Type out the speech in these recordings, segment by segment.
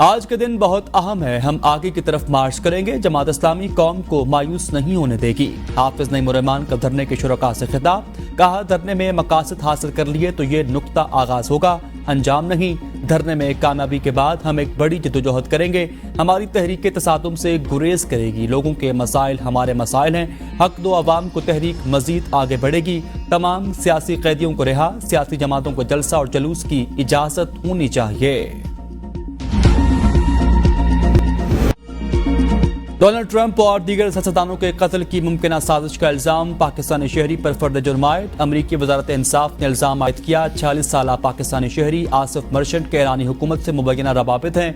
آج کا دن بہت اہم ہے، ہم آگے کی طرف مارچ کریں گے، جماعت اسلامی قوم کو مایوس نہیں ہونے دے گی۔ حافظ نعیم الرحمان کا دھرنے کے شرکاء سے خطاب، کہا دھرنے میں مقاصد حاصل کر لیے تو یہ نقطہ آغاز ہوگا، انجام نہیں۔ دھرنے میں کامیابی کے بعد ہم ایک بڑی جدوجہد کریں گے، ہماری تحریک تصادم سے گریز کرے گی، لوگوں کے مسائل ہمارے مسائل ہیں، حق دو عوام کو تحریک مزید آگے بڑھے گی، تمام سیاسی قیدیوں کو رہا، سیاسی جماعتوں کو جلسہ اور جلوس کی اجازت ہونی چاہیے۔ ڈونلڈ ٹرمپ اور دیگر سیاستدانوں کے قتل کی ممکنہ سازش کا الزام پاکستانی شہری پر فرد جرم عائد۔ امریکی وزارت انصاف نے الزام عائد کیا، 46 سالہ پاکستانی شہری آصف مرچنٹ کے ایرانی حکومت سے مبینہ روابط ہیں۔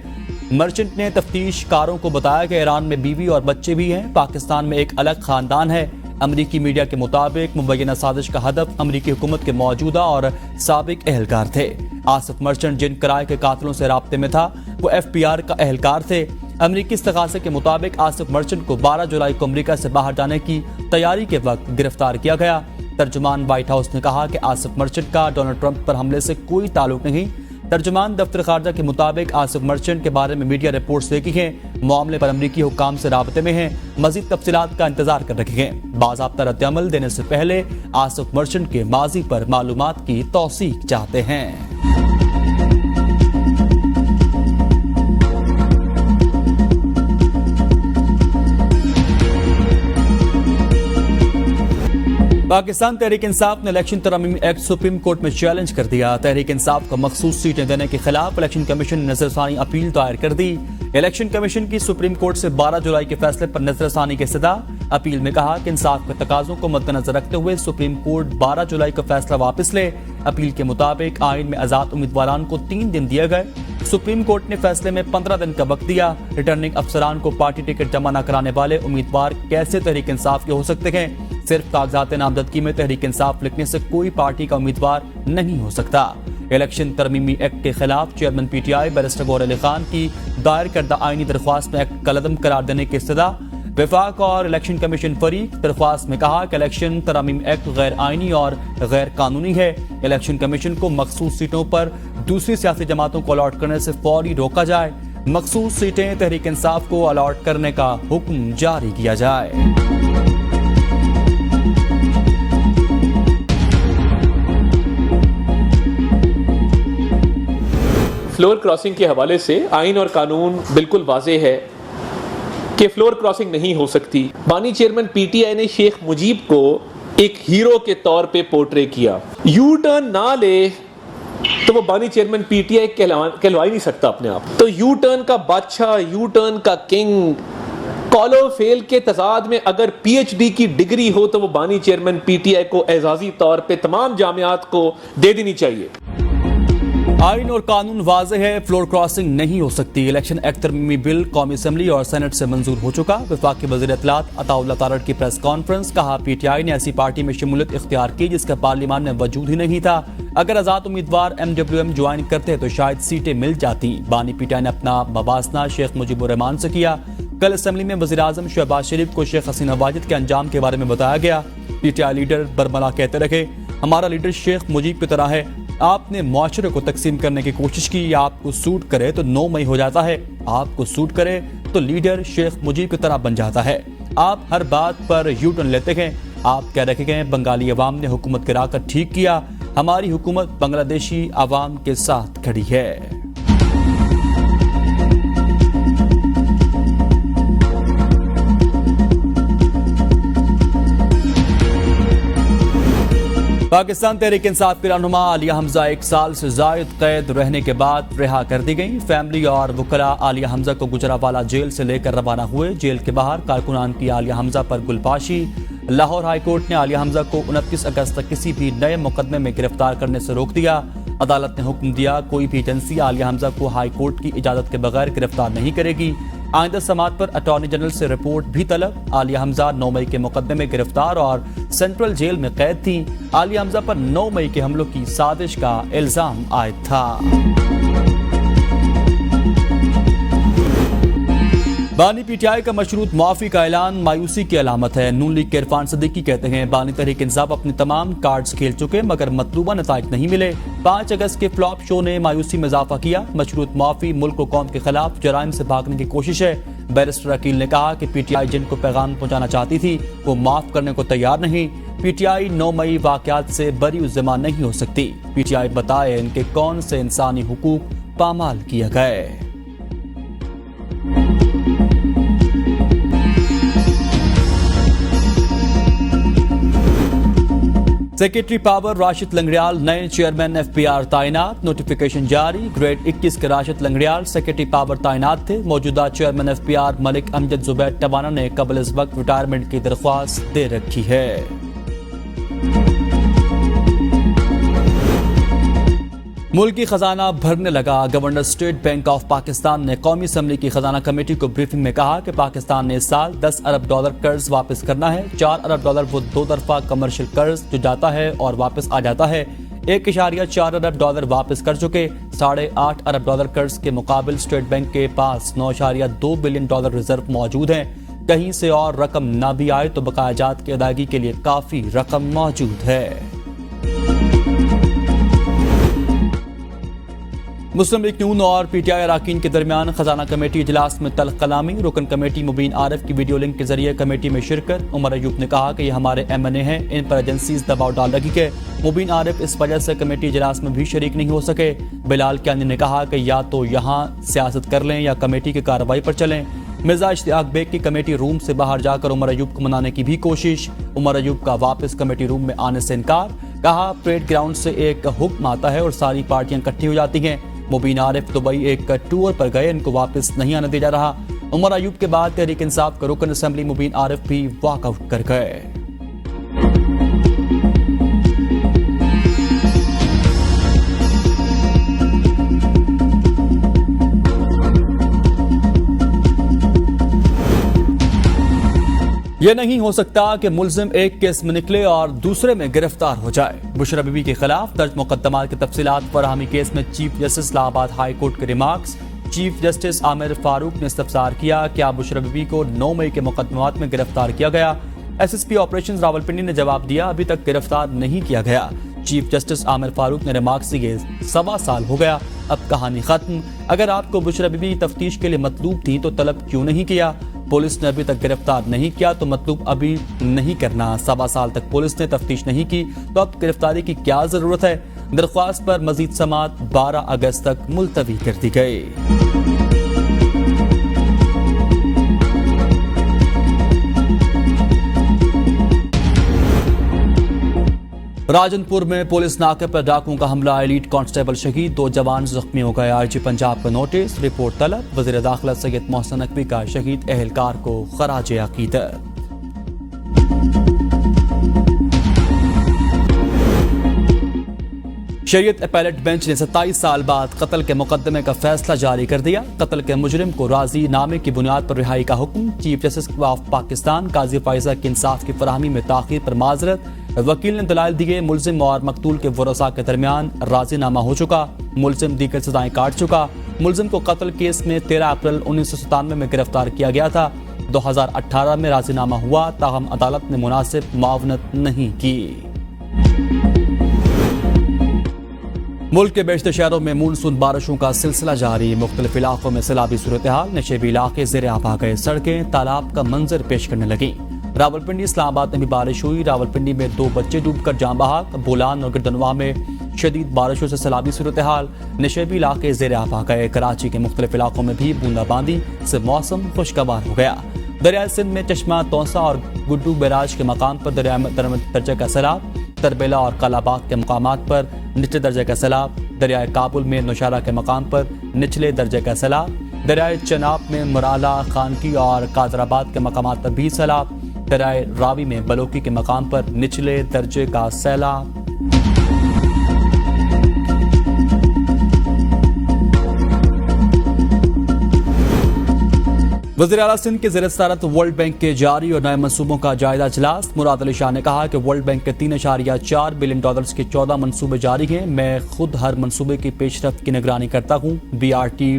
مرچنٹ نے تفتیش کاروں کو بتایا کہ ایران میں بیوی اور بچے بھی ہیں، پاکستان میں ایک الگ خاندان ہے۔ امریکی میڈیا کے مطابق مبینہ سازش کا ہدف امریکی حکومت کے موجودہ اور سابق اہلکار تھے۔ آصف مرچنٹ جن کرائے کے قاتلوں سے رابطے میں تھا وہ FBI کا اہلکار تھے۔ امریکی استغاثے کے مطابق آصف مرچنٹ کو 12 جولائی کو امریکہ سے باہر جانے کی تیاری کے وقت گرفتار کیا گیا۔ ترجمان وائٹ ہاؤس نے کہا کہ آصف مرچنٹ کا ڈونلڈ ٹرمپ پر حملے سے کوئی تعلق نہیں۔ ترجمان دفتر خارجہ کے مطابق آصف مرچنٹ کے بارے میں میڈیا رپورٹس دیکھی ہیں، معاملے پر امریکی حکام سے رابطے میں ہیں، مزید تفصیلات کا انتظار کر رکھے ہیں۔ باضابطہ رد عمل دینے سے پہلے آصف مرچنٹ کے ماضی پر معلومات کی توثیق چاہتے ہیں۔ پاکستان تحریک انصاف نے الیکشن ترمیم ایکٹ سپریم کورٹ میں چیلنج کر دیا۔ تحریک انصاف کو مخصوص سیٹیں دینے کے خلاف الیکشن کمیشن نے نظر ثانی اپیل دائر کر دی۔ الیکشن کمیشن کی سپریم کورٹ سے 12 جولائی کے فیصلے پر نظر ثانی کی استدعا۔ اپیل میں کہا کہ انصاف کے تقاضوں کو مد نظر رکھتے ہوئے سپریم کورٹ 12 جولائی کا فیصلہ واپس لے۔ اپیل کے مطابق آئین میں آزاد امیدواران کو 3 دن دیے گئے۔ سپریم کورٹ نے فیصلے میں 15 دن کا وقت دیا۔ ریٹرننگ افسران کو پارٹی ٹکٹ جمع نہ کرانے والے امیدوار کیسے تحریک انصاف کے ہو سکتے ہیں؟ صرف کاغذات نامزدگی میں تحریک انصاف لکھنے سے کوئی پارٹی کا امیدوار نہیں ہو سکتا۔ الیکشن ترمیمی ایکٹ کے خلاف چیئرمین PTI بیرسٹر گور علی خان کی دائر کردہ آئینی درخواست میں ایکٹ کالعدم قرار دینے کی استدعا۔ وفاق اور الیکشن کمیشن فریق درخواست میں کہا کہ الیکشن ترمیم ایکٹ غیر آئینی اور غیر قانونی ہے۔ الیکشن کمیشن کو مخصوص سیٹوں پر دوسری سیاسی جماعتوں کو الاٹ کرنے سے فوری روکا جائے، مخصوص سیٹیں تحریک انصاف کو الاٹ کرنے کا حکم جاری کیا جائے۔ فلور کراسنگ کے حوالے سے آئین اور قانون بالکل واضح ہے کہ فلور کراسنگ نہیں ہو سکتی۔ بانی چیئرمین PTI نے شیخ مجیب کو ایک ہیرو کے طور پہ پورٹرے کیا۔ یو ٹرن نہ لے تو وہ بانی چیئرمین PTI کہلوا ہی نہیں سکتا اپنے آپ۔ تو یو ٹرن کا بادشاہ، یو ٹرن کا کنگ، کال و فیل کے تضاد میں اگر PhD کی ڈگری ہو تو وہ بانی چیئرمین PTI کو اعزازی طور پہ تمام جامعات کو دے دینی چاہیے۔ آئین اور قانون واضح ہے، فلور کراسنگ نہیں ہو سکتی۔ الیکشن ایکٹ ترمیمی بل قومی اسمبلی اور سینٹ سے منظور ہو چکا۔ وفاقی وزیر اطلاعات عطا اللہ تارڑ کی پریس کانفرنس، کہا PTI نے ایسی پارٹی میں شمولیت اختیار کی جس کا پارلیمان میں وجود ہی نہیں تھا۔ اگر آزاد امیدوار MWM جوائن کرتے تو شاید سیٹیں مل جاتی۔ بانی PTI نے اپنا موازنہ شیخ مجیب الرحمان سے کیا۔ کل اسمبلی میں وزیر اعظم شہباز شریف کو شیخ حسینہ واجد کے انجام کے بارے میں بتایا گیا۔ PTI لیڈر برملا کہتے رہے، ہمارا لیڈر شیخ مجیب کی طرح ہے، آپ نے معاشرے کو تقسیم کرنے کی کوشش کی، آپ کو سوٹ کرے تو 9 مئی ہو جاتا ہے، آپ کو سوٹ کرے تو لیڈر شیخ مجیب کی طرح بن جاتا ہے۔ آپ ہر بات پر یو ٹرن لیتے ہیں۔ آپ کہہ رکھے گئے بنگالی عوام نے حکومت گرا کر ٹھیک کیا، ہماری حکومت بنگلہ دیشی عوام کے ساتھ کھڑی ہے۔ پاکستان تحریک انصاف کی رہنما عالیہ حمزہ 1 سال سے زائد قید رہنے کے بعد رہا کر دی گئی۔ فیملی اور وکلاء عالیہ حمزہ کو گجرانوالہ جیل سے لے کر روانہ ہوئے۔ جیل کے باہر کارکنان کی عالیہ حمزہ پر گلپاشی۔ لاہور ہائی کورٹ نے عالیہ حمزہ کو 29 اگست تک کسی بھی نئے مقدمے میں گرفتار کرنے سے روک دیا۔ عدالت نے حکم دیا کوئی بھی ایجنسی عالیہ حمزہ کو ہائی کورٹ کی اجازت کے بغیر گرفتار نہیں کرے گی۔ آئندہ سماعت پر اٹارنی جنرل سے رپورٹ بھی طلب۔ عالیہ حمزہ 9 مئی کے مقدمے میں گرفتار اور سینٹرل جیل میں قید تھیں۔ عالیہ حمزہ پر 9 مئی کے حملوں کی سازش کا الزام عائد تھا۔ بانی پی ٹی آئی کا مشروط معافی کا اعلان مایوسی کی علامت ہے۔ نون لیگ کے عرفان صدیقی کہتے ہیں بانی تحریک انصاف اپنے تمام کارڈز کھیل چکے مگر مطلوبہ نتائج نہیں ملے۔ 5 اگست کے فلاپ شو نے مایوسی میں اضافہ کیا۔ مشروط معافی ملک و قوم کے خلاف جرائم سے بھاگنے کی کوشش ہے۔ بیرسٹر عقیل نے کہا کہ پی ٹی آئی جن کو پیغام پہنچانا چاہتی تھی وہ معاف کرنے کو تیار نہیں۔ پی ٹی آئی 9 مئی واقعات سے بری الزمہ نہیں ہو سکتی۔ پی ٹی آئی بتائے ان کے کون سے انسانی حقوق پامال کیے گئے۔ سیکرٹری پاور راشد لنگڑیال نئے چیئرمین ایف پی آر تعینات۔ نوٹیفیکیشن جاری۔ گریڈ 21 کے راشد لنگڑیال سیکرٹری پاور تعینات تھے۔ موجودہ چیئرمین ایف پی آر ملک امجد زبیر ٹوانا نے قبل از وقت ریٹائرمنٹ کی درخواست دے رکھی ہے۔ ملکی خزانہ بھرنے لگا۔ Governor state bank of Pakistan نے قومی اسمبلی کی خزانہ کمیٹی کو بریفنگ میں کہا کہ پاکستان نے اس سال $10 ارب قرض واپس کرنا ہے۔ $4 ارب وہ 2 طرفہ کمرشل قرض جو جاتا ہے اور واپس آ جاتا ہے۔ $1.4 ارب واپس کر چکے۔ $8.5 ارب قرض کے مقابل اسٹیٹ بینک کے پاس $9.2 بلین ریزرو موجود ہیں۔ کہیں سے اور رقم نہ بھی آئے تو بقایا جات کی ادائیگی کے لیے کافی رقم موجود ہے۔ مسلم لیگ نون اور پی ٹی آئی اراکین کے درمیان خزانہ کمیٹی اجلاس میں تلخ کلامی۔ رکن کمیٹی مبین عارف کی ویڈیو لنک کے ذریعے کمیٹی میں شرکت۔ عمر ایوب نے کہا کہ یہ ہمارے ایم این اے ہیں، ان پر ایجنسیز دباؤ ڈال رہی ہے۔ مبین عارف اس وجہ سے کمیٹی اجلاس میں بھی شریک نہیں ہو سکے۔ بلال کیانی نے کہا کہ یا تو یہاں سیاست کر لیں یا کمیٹی کی کارروائی پر چلیں۔ مرزا اشتیاق بیگ کی کمیٹی روم سے باہر جا کر عمر ایوب کو منانے کی بھی کوشش۔ عمر ایوب کا واپس کمیٹی روم میں آنے سے انکار۔ کہا پریڈ گراؤنڈ سے ایک حکم آتا ہے اور ساری پارٹیاں اکٹھی ہو جاتی ہیں۔ مبین عارف دبئی ایک ٹور پر گئے، ان کو واپس نہیں آنے دیا جا رہا۔ عمر ایوب کے بعد تحریک انصاف کا رکن اسمبلی مبین عارف بھی واک آؤٹ کر گئے۔ یہ نہیں ہو سکتا کہ ملزم ایک کیس میں نکلے اور دوسرے میں گرفتار ہو جائے۔ بشرا بی بی کے خلاف درج مقدمات کی تفصیلات فراہمی کیس میں چیف جسٹس الہ آباد ہائی کورٹ کے ریمارکس۔ چیف جسٹس عامر فاروق نے استفسار کیا کیا بشرا بی بی کو 9 مئی کے مقدمات میں گرفتار کیا گیا؟ S S P operations Rawalpindi نے جواب دیا ابھی تک گرفتار نہیں کیا گیا۔ چیف جسٹس عامر فاروق نے ریمارکس دیے 1.25 سال ہو گیا، اب کہانی ختم۔ اگر آپ کو بشرا بی بی تفتیش کے لیے مطلوب تھی تو طلب کیوں نہیں کیا؟ پولیس نے ابھی تک گرفتار نہیں کیا تو مطلوب ابھی نہیں کرنا۔ 1.25 سال تک پولیس نے تفتیش نہیں کی تو اب گرفتاری کی کیا ضرورت ہے؟ درخواست پر مزید سماعت 12 اگست تک ملتوی کر دی گئی۔ راجن پور میں پولیس ناکے پر ڈاکوؤں کا حملہ، ایلیٹ کانسٹیبل شہید، 2 جوان زخمی ہو گئے۔ آئی جی پنجاب کا نوٹس، رپورٹ طلب۔ وزیر داخلہ سید محسن نقوی کا شہید اہلکار کو خراج عقیدت۔ شریعت اپیلیٹ بینچ نے 27 سال بعد قتل کے مقدمے کا فیصلہ جاری کر دیا۔ قتل کے مجرم کو راضی نامے کی بنیاد پر رہائی کا حکم۔ چیف جسٹس آف پاکستان قاضی فائزہ کی انصاف کی فراہمی میں تاخیر پر معذرت۔ وکیل نے دلائل دیے ملزم اور مقتول کے ورثاء کے درمیان راضی نامہ ہو چکا، ملزم دیگر سزائیں کاٹ چکا۔ ملزم کو قتل کیس میں 13 اپریل 1997 میں گرفتار کیا گیا تھا۔ 2018 میں راضی نامہ ہوا، تاہم عدالت نے مناسب معاونت نہیں کی۔ ملک کے بیشتر شہروں میں مونسون بارشوں کا سلسلہ جاری، مختلف علاقوں میں سیلابی صورتحال، نشیبی علاقے زیر آب آ گئے، سڑکیں تالاب کا منظر پیش کرنے لگیں۔ راولپنڈی اسلام آباد میں بھی بارش ہوئی، راولپنڈی میں 2 بچے ڈوب کر جاں بحق، بولان اور گردنواں میں شدید بارشوں سے سیلابی صورتحال، نشیبی علاقے زیر آب آ گئے، کراچی کے مختلف علاقوں میں بھی بوندا باندی سے موسم خوشگوار ہو گیا۔ دریائے سندھ میں چشمہ توسا اور گڈو بیراج کے مقام پر درجہ کا سیلاب، تربیلا اور کالاباغ کے مقامات پر نچلے درجے کا سیلاب، دریائے کابل میں نوشہرہ کے مقام پر نچلے درجے کا سیلاب، دریائے چناب میں مرالا، خانکی اور قادرآباد کے مقامات پر بھی سیلاب، دریائے راوی میں بلوکی کے مقام پر نچلے درجے کا سیلاب۔ وزیر اعلیٰ سندھ کے زیر صدارت ورلڈ بینک کے جاری اور نئے منصوبوں کا جائزہ اجلاس، مراد علی شاہ نے کہا کہ ورلڈ بینک کے $3.4 بلین کے 14 منصوبے جاری ہیں، میں خود ہر منصوبے کی پیش رفت کی نگرانی کرتا ہوں، BRT